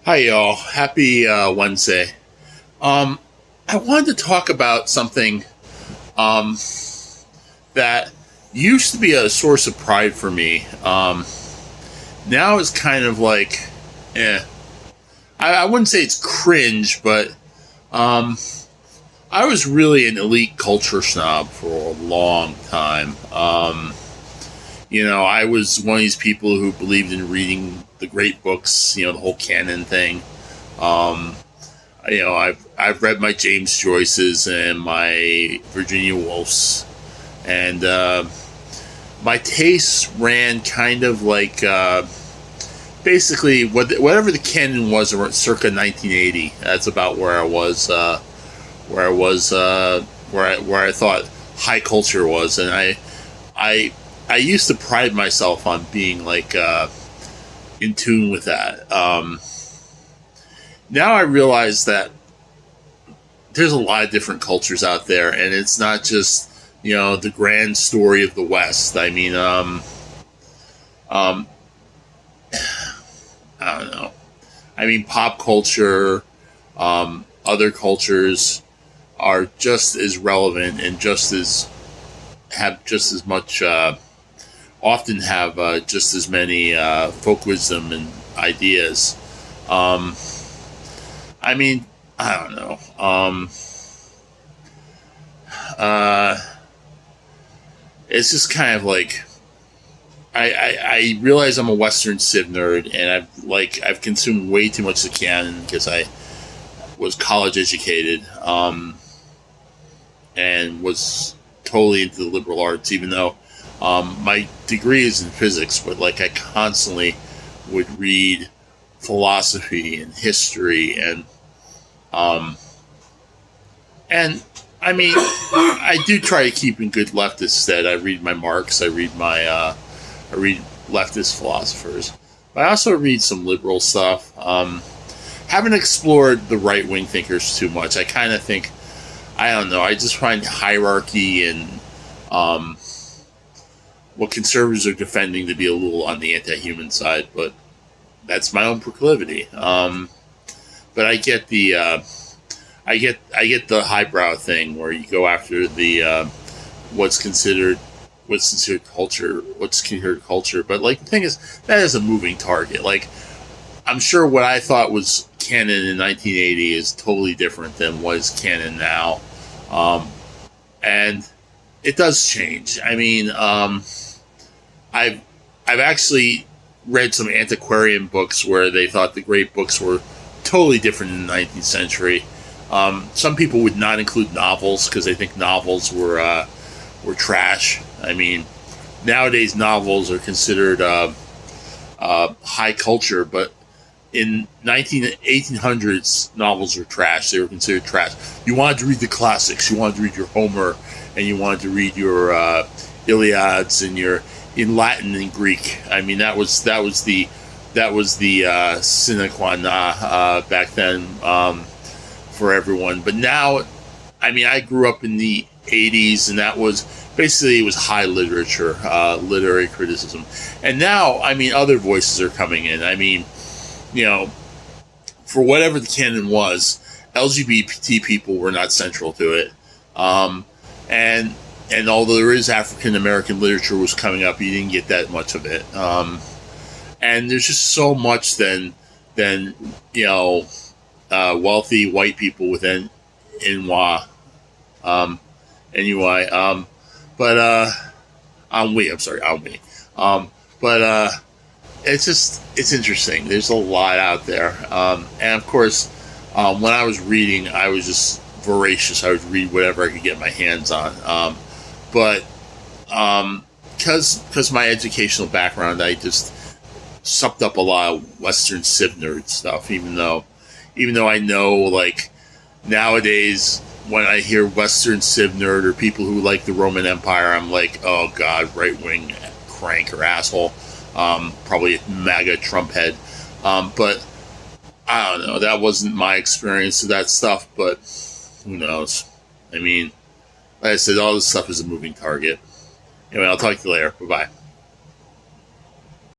Hi, y'all. Happy Wednesday. Um, I wanted to talk about something um, that used to be a source of pride for me. Now is kind of like, eh. I wouldn't say it's cringe, but um, I was really an elite culture snob for a long time. I was one of these people who believed in reading the great books, the whole canon thing. Um, I've read my James Joyces and my Virginia Woolfs, and my tastes ran kind of like basically whatever the canon was around circa 1980. That's about where I was, where I was, where I thought high culture was, and I I used to pride myself on being like in tune with that. Now I realize that there's a lot of different cultures out there, and it's not just the grand story of the West. I mean, um, I don't know. I mean, pop culture, other cultures are just as relevant and just as have just as much. Often have just as many folk wisdom and ideas. Um, I mean, I don't know. Uh, it's just kind of like I realize I'm a Western Civ nerd, and I've consumed way too much of the canon because I was college educated, and was totally into the liberal arts, even though my degree is in physics. But like I constantly would read philosophy and history um, and I mean, I do try to keep in good leftist stead. I read my Marx. I read leftist philosophers. But I also read some liberal stuff. Haven't explored the right wing thinkers too much. I kind of think, I don't know. I just find hierarchy and um, what conservatives are defending to be a little on the anti-human side. But that's my own proclivity. But I get the highbrow thing where you go after the what's considered what's considered culture. But like the thing is, that is a moving target. Like I'm sure what I thought was canon in 1980 is totally different than what is canon now, and it does change. I mean, I've I've actually read some antiquarian books where they thought the great books were totally different in the 19th century. Some people would not include novels because they think novels were trash. I mean, nowadays novels are considered high culture, but in 1800s, novels were trash. They were considered trash. You wanted to read the classics. You wanted to read your Homer, and you wanted to read your Iliads and your in Latin and Greek. I mean, that was the sine qua non back then for everyone. But now, I mean, I grew up in the 80s, and that was basically it was high literature, literary criticism. And now, I mean, other voices are coming in. I mean, for whatever the canon was, LGBT people were not central to it. And although there is African American literature was coming up, you didn't get that much of it. And there's just so much than wealthy white people within NY, NUI. I'm sorry, I'm we. But it's interesting. There's a lot out there, and of course, when I was reading, I was just voracious. I would read whatever I could get my hands on. But because my educational background, I just supped up a lot of Western Civ nerd stuff. Even though I know, like, nowadays when I hear Western Civ nerd or people who like the Roman Empire, I'm like, oh god, right wing crank or asshole. Probably a MAGA Trump head. But I don't know. That wasn't my experience of that stuff. But who knows? I mean, like I said, all this stuff is a moving target. Anyway, I'll talk to you later. Bye bye.